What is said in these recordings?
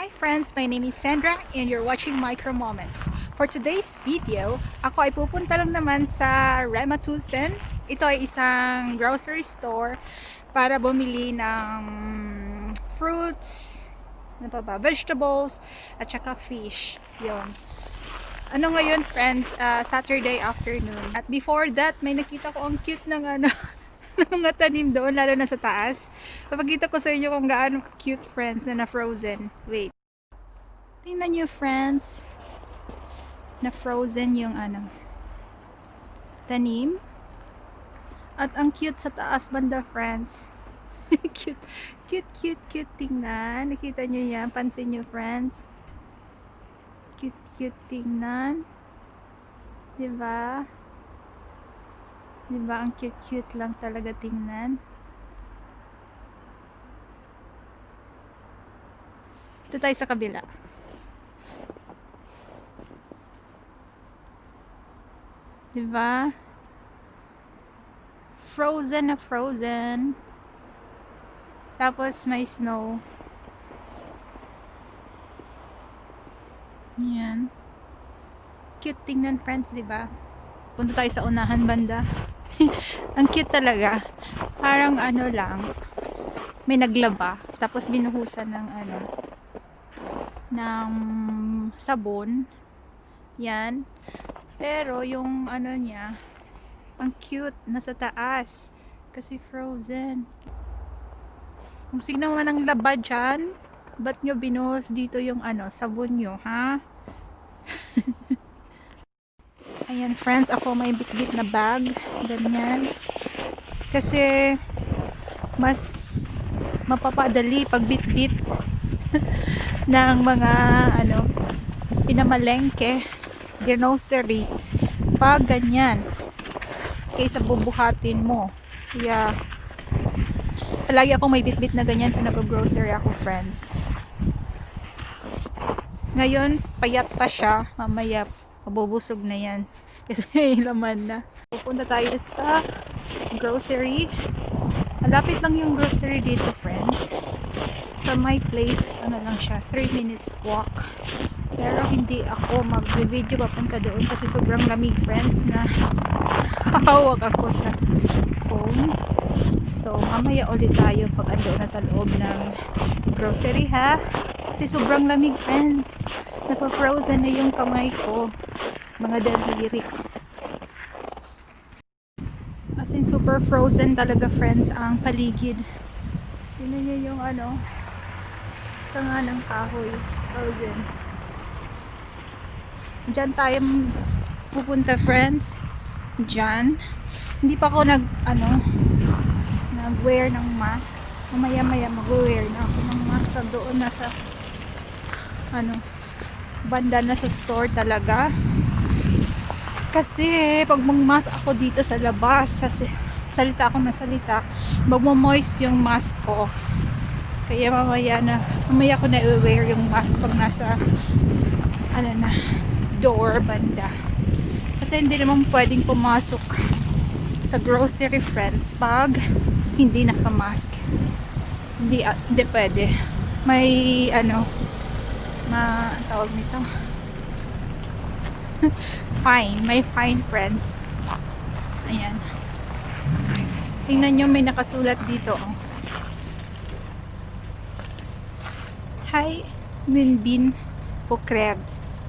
Hi friends, my name is Sandra and you're watching Micro Moments. For today's video, ako ay pupunta lang naman sa Rema 1000. Ito ay isang grocery store para bumili ng fruits, ano pa ba, vegetables, at saka fish. Yon. Ano ngayon friends, Saturday afternoon. At before that, may nakita ko ang cute ng ng mga tanim doon, lalo na sa taas. Papakita ko sa inyo kung gaano cute friends na na-frozen. Wait. Tingnan nyo friends, na-frozen yung tanim. At ang cute sa taas banda friends. Cute, cute, cute, cute tingnan. Nakita nyo yan? Pansin nyo friends? Cute, cute tingnan. Diba? Diba ang cute, cute lang talaga tingnan? Ito tayo sa kabila. Diba? Frozen na frozen. Tapos may snow. Yan. Cute tingnan friends, diba? Punta tayo sa unahan banda. Ang cute talaga. Parang lang. May naglaba. Tapos binuhusan ng ng sabon. Yan. Pero yung niya, ang cute, nasa taas. Kasi frozen. Kung sino man ang laba dyan, ba't nyo binuhos dito yung sabon nyo, ha? Ayan friends, ako may bit-bit na bag. Ganyan. Kasi, mas mapapadali pag bit-bit ng mga pinamalengke, grocery, pag ganyan, kaysa bubuhatin mo. Kaya palagi ako may bit-bit na ganyan pag nag-grocery ako friends. Ngayon payat pa siya, mamaya mabubusog na yan kasi laman na. Pupunta tayo sa grocery. Malapit lang yung grocery dito friends. From my place, lang siya, 3 minutes walk. Pero hindi ako mag-video papunta doon kasi sobrang lamig friends na hawak ako sa phone. So, mamaya ulit tayo pag ando na sa loob ng grocery ha. Kasi sobrang lamig friends. Napa-frozen na yung kamay ko. Mga daliri. As in super frozen talaga friends ang paligid. Tingnan nyo yung sanga ng kahoy. Frozen. Diyan tayo pupunta friends. Diyan. Hindi pa ako nag-wear ng mask. Mamaya mag-wear na ako ng mask pag doon nasa banda na sa store talaga. Kasi pag mag-mask ako dito sa labas, salita ako na salita, magmo-moist yung mask ko. Kaya mamaya ko na i-wear yung mask pag nasa door banda. Kasi hindi naman pwedeng pumasok sa grocery friends pag hindi naka-mask. Hindi pwede. May tawag nito. Fine. May fine friends. Ayan. Tingnan nyo, may nakasulat dito. Oh. Hi, Moonbin Pokred.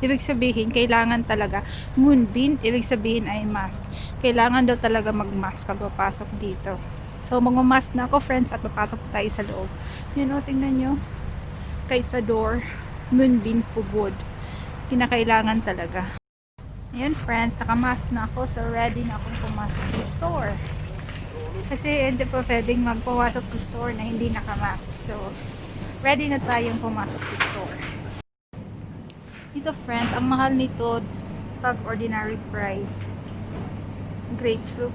Ibig sabihin, kailangan talaga. Moonbin, ibig sabihin ay mask. Kailangan daw talaga mag-mask pag papasok dito. So, mag-mask na ako, friends, at papasok tayo sa loob. Yun o, tingnan nyo. Kahit sa door, Moonbin Pugod. Kinakailangan talaga. Ayan, friends, nakamask na ako. So, ready na akong pumasok sa store. Kasi, hindi pa pwedeng magpawasok sa store na hindi nakamask. So, ready na tayong pumasok sa store. Dito friends, ang mahal nito pag ordinary price. Grapefruit.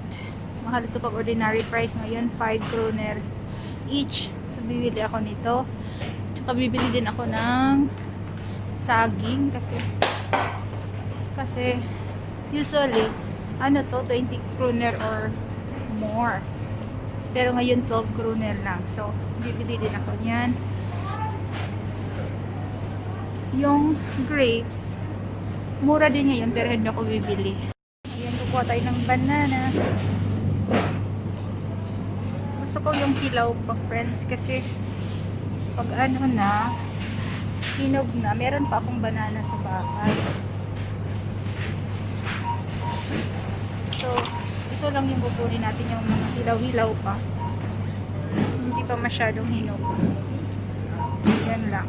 Mahal ito pag ordinary price. Ngayon, 5 kroner each. So, bibili ako nito. Tsaka bibili din ako ng saging kasi usually, 20 kroner or more. Pero ngayon, 12 kroner lang. So, bibili din ako niyan. Yung grapes, mura din ngayon pero hindi ako bibili. Ayan, kukuha tayo ng banana. Gusto ko yung hilaw pa, friends, kasi pag ano na, hinog na, meron pa akong banana sa bahay. So, ito lang yung kukunin natin, yung mga hilaw-hilaw pa. Hindi pa masyadong hinog. Yan lang.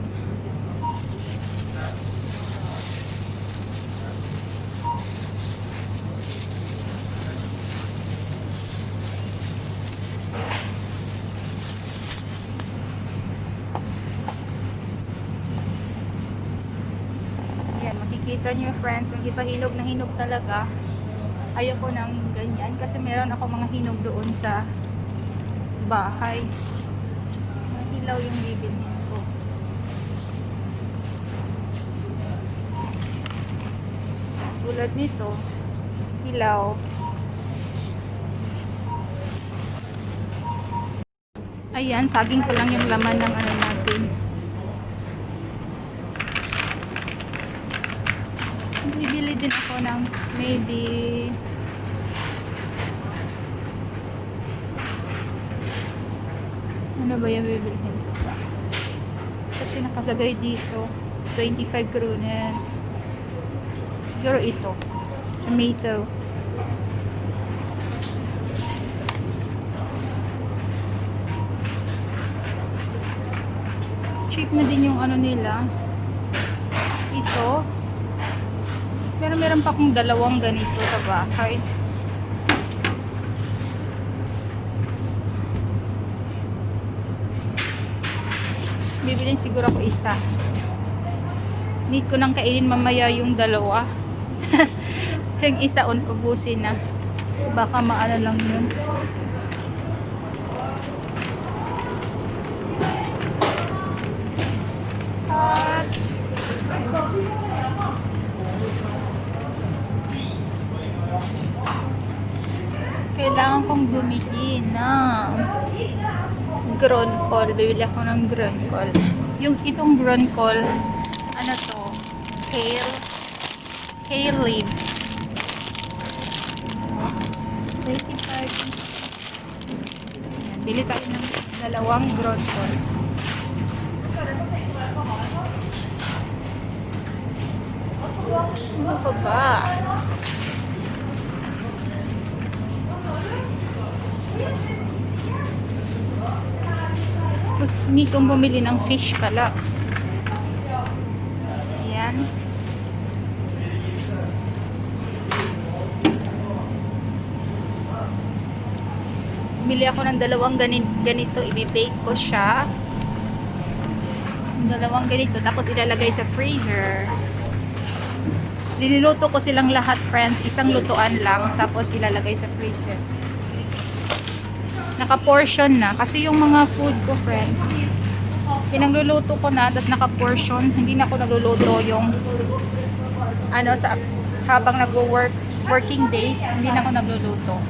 Makikita nyo, friends, yung iba hinog na hinog talaga. Ayoko nang ganyan kasi meron ako mga hinog doon sa bahay. Hilaw yung bibilhin ko. Tulad nito, hilaw. Ayan, saging ko lang yung laman ng ano natin. Bibili din ako ng maybe ano ba yung bibilihin ko pa? Kasi nakalagay dito 25 kroner. Siguro ito tomato. Cheap na din yung ano nila. Ito pero meron pa akong dalawang ganito sa bahay. Bibilin siguro ako isa. Need ko nang kainin mamaya yung dalawa. Yung isa ubusin na. So baka maano lang yun. Kailangan kong bumili ng groncol. Bibili ako ng groncol. Yung itong groncol, ano to? Kale leaves. 25. Ayan, bili tayo ng dalawang groncol. Ano pa ba? Need kong bumili ng fish pala. Ayan. Bumili ako ng dalawang ganito. I-bake ko siya. Dalawang ganito. Tapos ilalagay sa freezer. Niluluto ko silang lahat, friends. Isang lutuan lang. Tapos ilalagay sa freezer. Naka-portion na. Kasi yung mga food ko, friends, pinagluluto ko na, tapos naka-portion. Hindi na ako nagluluto yung ano, habang working days, hindi na ako nagluluto.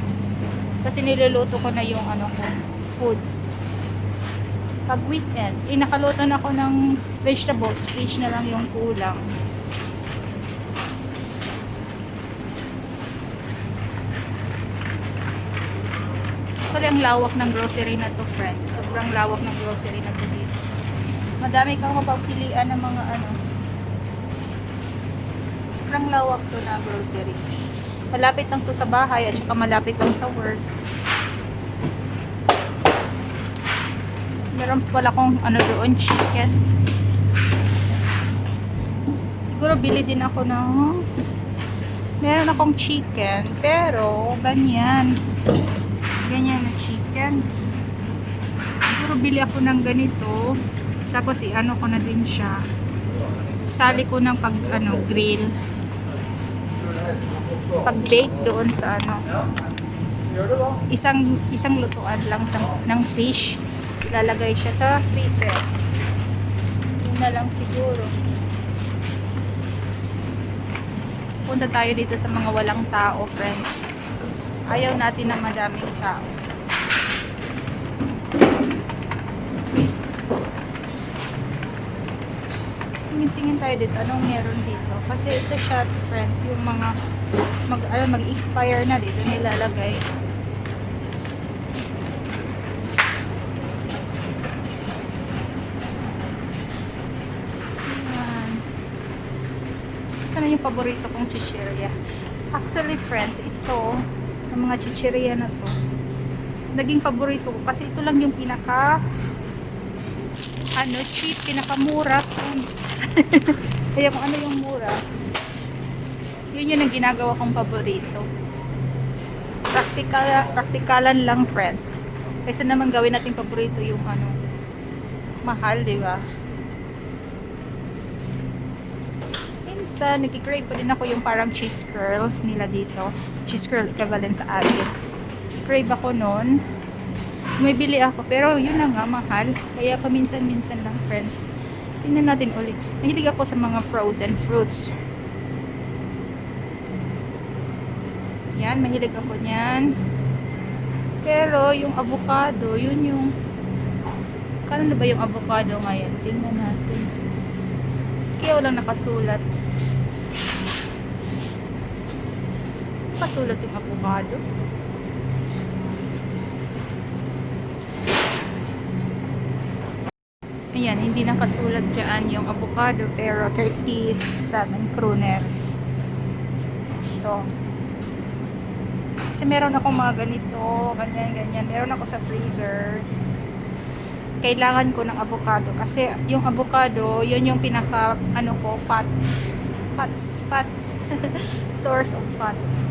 Kasi niluluto ko na yung ano ko, food. Pag weekend, nakaluto na ako ng vegetables. Fish na lang yung kulang. Actually, ang lawak ng grocery na to, friends. Sobrang lawak ng grocery na to dito. Madami kang mapagpilian ng mga ano. Sobrang lawak to na grocery. Malapit lang to sa bahay at saka malapit lang sa work. Meron pala kong ano doon, chicken. Siguro bili din ako ng meron akong chicken, pero ganyan na chicken. Siguro bili ako ng ganito, tapos i-ano ko na din siya, sali ko ng pag ano, grill, pag bake doon sa ano, isang lutuan lang ng fish, ilalagay siya sa freezer. Yun na lang siguro. Punta tayo dito sa mga walang tao, friends. Ayaw natin na madaming tao. Tingin-tingin tayo dito. Anong meron dito? Kasi ito siya, friends, yung mga mag-expire na dito nilalagay. Ayan. Saan na yung paborito kong chichirya? Actually, friends, ito, ang mga chichirya na to, naging paborito ko kasi ito lang yung pinaka cheap, pinakamura, friends. Kaya kung ano yung mura, yun yung ginagawa kong paborito. Praktikalan lang, friends. Kaysa naman gawin natin paborito yung mahal, di ba? Minsan, nagki-crave pa din ako yung parang cheese curls nila dito. Cheese curl equivalent sa atin. Crave ako nun. May bili ako, pero yun na nga, mahal. Kaya paminsan-minsan lang, friends. Tingnan natin ulit. Mahilig ako sa mga frozen fruits. Yan, mahilig ako niyan. Pero yung avocado, yun yung kano na ba yung avocado ngayon? Tingnan natin. Kaya walang nakasulat. Nakasulat yung avocado. Ayan, hindi nakasulat dyan yung avocado, pero 37 kroner. Ito. Kasi meron akong mga ganito, ganyan. Meron ako sa freezer. Kailangan ko ng avocado. Kasi yung avocado, yun yung pinaka, fats. Source of fats.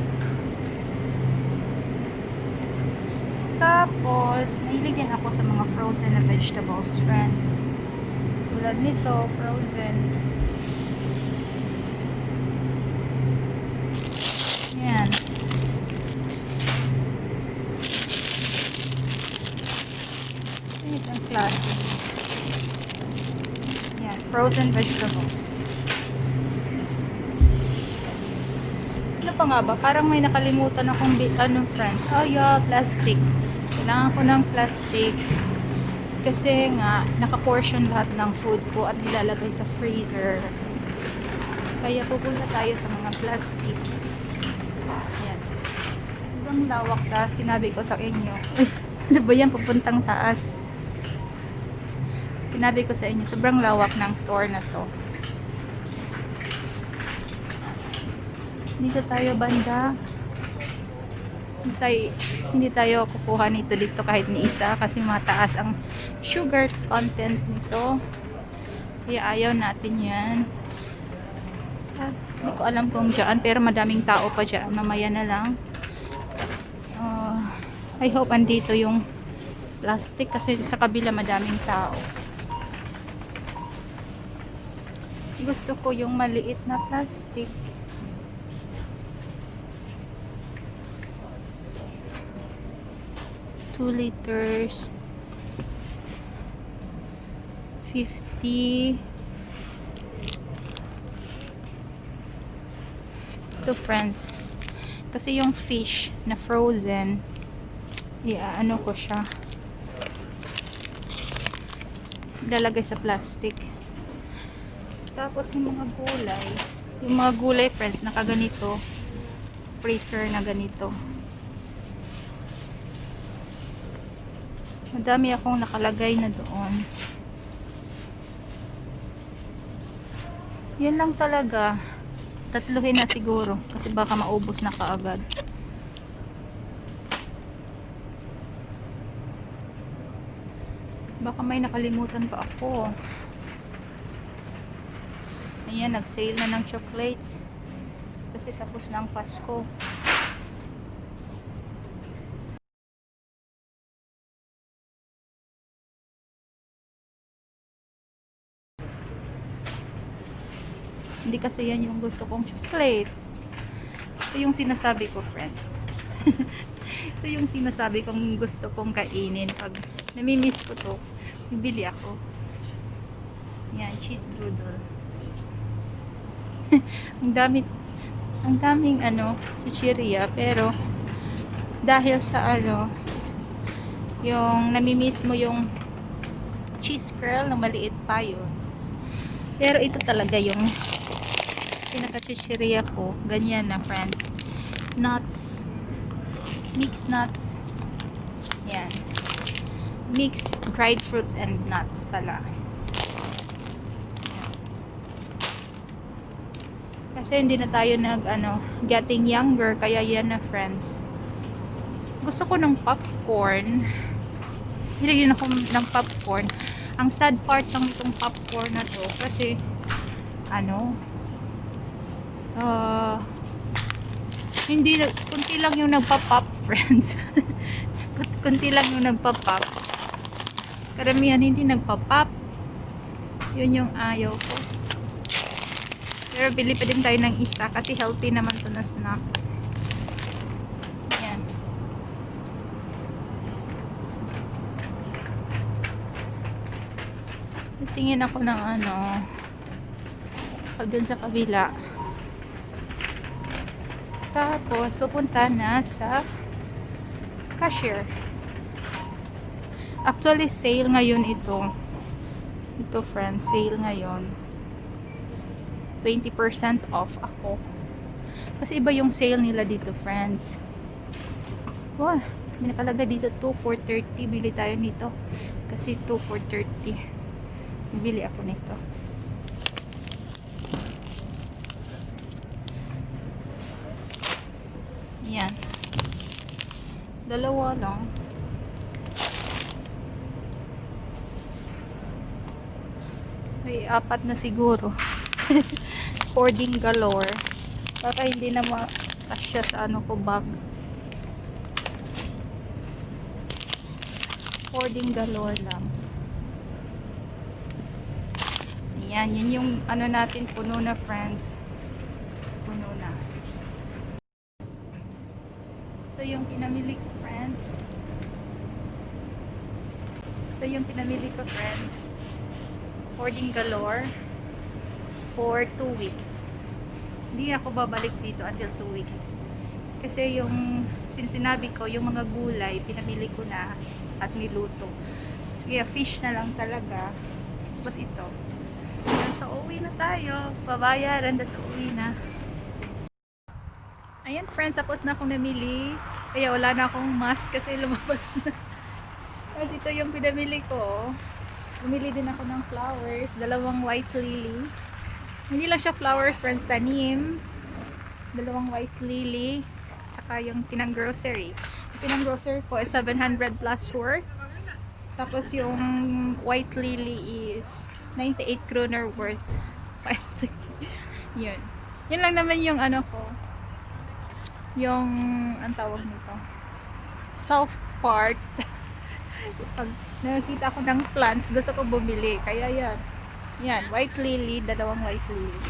Tapos, nahilig din ako sa mga frozen na vegetables, friends. Tulad nito, frozen. Yan. Ito isang klase. Yan, frozen vegetables. Ano pa nga ba? Parang may nakalimutan akong friends. Oh yeah, plastic. Kailangan ko ng plastic. Kasi nga, naka-portion lahat ng food ko at nilalagay sa freezer. Kaya pupunta tayo sa mga plastic. Ayan. Sobrang lawak sa sinabi ko sa inyo. Uy, ano ba yan? Pupuntang taas. Sinabi ko sa inyo, sobrang lawak ng store na to. Dito tayo banda. Hindi tayo kukuha nito dito kahit ni isa kasi mataas ang sugar content nito. Kaya ayaw natin yan. Hindi ko alam kung dyan, pero madaming tao pa dyan. Mamaya na lang. I hope andito yung plastic kasi sa kabila madaming tao. Gusto ko yung maliit na plastic. Two liters 50. Ito, friends, kasi yung fish na frozen, ano ko siya, lalagay sa plastic. Tapos yung mga gulay, friends, nakaganito, freezer na ganito. Madami akong nakalagay na doon. Yan lang talaga. Tatluhin na siguro kasi baka maubos na kaagad. Baka may nakalimutan pa ako. Ayan, nag-sale na ng chocolates kasi tapos na ang Pasko. Hindi kasi yan yung gusto kong chocolate. Ito yung sinasabi ko, friends. Ito yung sinasabi kong gusto kong kainin. Pag namimiss ko to, bibili ako. Yan, cheese doodle. ang daming chichirya, pero dahil sa yung namimiss mo yung cheese curl na maliit pa yun. Pero ito talaga yung pinaka-chichirya ko. Ganyan na, friends. Nuts. Mixed nuts. Yan. Mixed dried fruits and nuts pala. Kasi hindi na tayo getting younger. Kaya yan na, friends. Gusto ko ng popcorn. Nilagyan ako ng popcorn. Ang sad part ng itong popcorn na to, kasi, hindi, kunti lang yung nagpa-pop, friends. Kunti lang yung nagpa-pop. Karamihan hindi nagpa-pop. Yun yung ayaw ko. Pero bili pa din tayo ng isa kasi healthy naman to na snacks. Yan. Tingin ako ng dun sa kabila. Tapos, pupunta na sa cashier. Actually, sale ngayon ito. Ito, friends, sale ngayon. 20% off ako. Kasi iba yung sale nila dito, friends. Wow, may nakalagay dito 2 for 30. Bili tayo nito. Kasi 2 for 30. Bili ako nito. Yan. Dalawa lang. May 4 na siguro. Hoarding galore. Baka hindi na makasya sa ko bag. Hoarding galore lang. Yan, yun yung natin, puno na, friends. Puno na. Ito yung pinamili ko, friends. Ito yung pinamili ko, friends. Hoarding galore for 2 weeks. Hindi ako babalik dito until 2 weeks. Kasi yung sinabi ko, yung mga gulay, pinamili ko na at niluto. Sige, fish na lang talaga. Tapos ito. So, uwi na tayo. Babayaran, tapos uwi na. Ayan, friends, tapos na akong namili. Kaya wala na akong mask kasi lumabas na. Kasi ito yung pinamili ko. Bumili din ako ng flowers. 2 white lily. Hindi lang siya flowers, friends, tanim. 2 white lily. Tsaka yung pinang-grocery. Yung pinang-grocery ko is 700 plus worth. Tapos yung white lily is 98 kroner worth. Yun. Yun lang naman yung ko. Yung, ang tawag nito, soft part. Pag nakita ko ng plants, gusto ko bumili. Kaya yan. Yan, white lily, 2 white lily.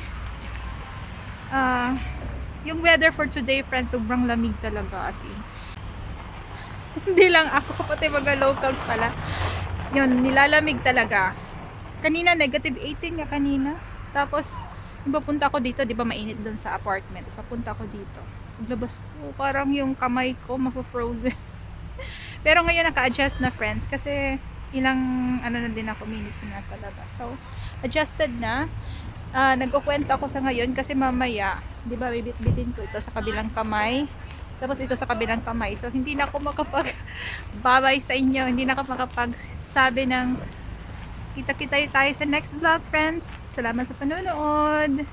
Yung weather for today, friends, sobrang lamig talaga, as in. Hindi lang ako, pati mga locals pala. Yun, nilalamig talaga. Kanina, negative 18 nga kanina. Tapos, yung papunta ko dito, di ba mainit doon sa apartment. Tapos, papunta ko dito. Paglabas ko, parang yung kamay ko, mafo-frozen. Pero ngayon, naka-adjust na, friends. Kasi, ilang, na din ako, minutes na nasa labas. So, adjusted na. Nagkukwenta ako sa ngayon kasi mamaya, di ba, bibit-bitin ko ito sa kabilang kamay. Tapos ito sa kabilang kamay. So, hindi na ako makapag-babay sa inyo. Hindi na ako makapag-sabi ng kita-kita tayo sa next vlog, friends. Salamat sa panonood.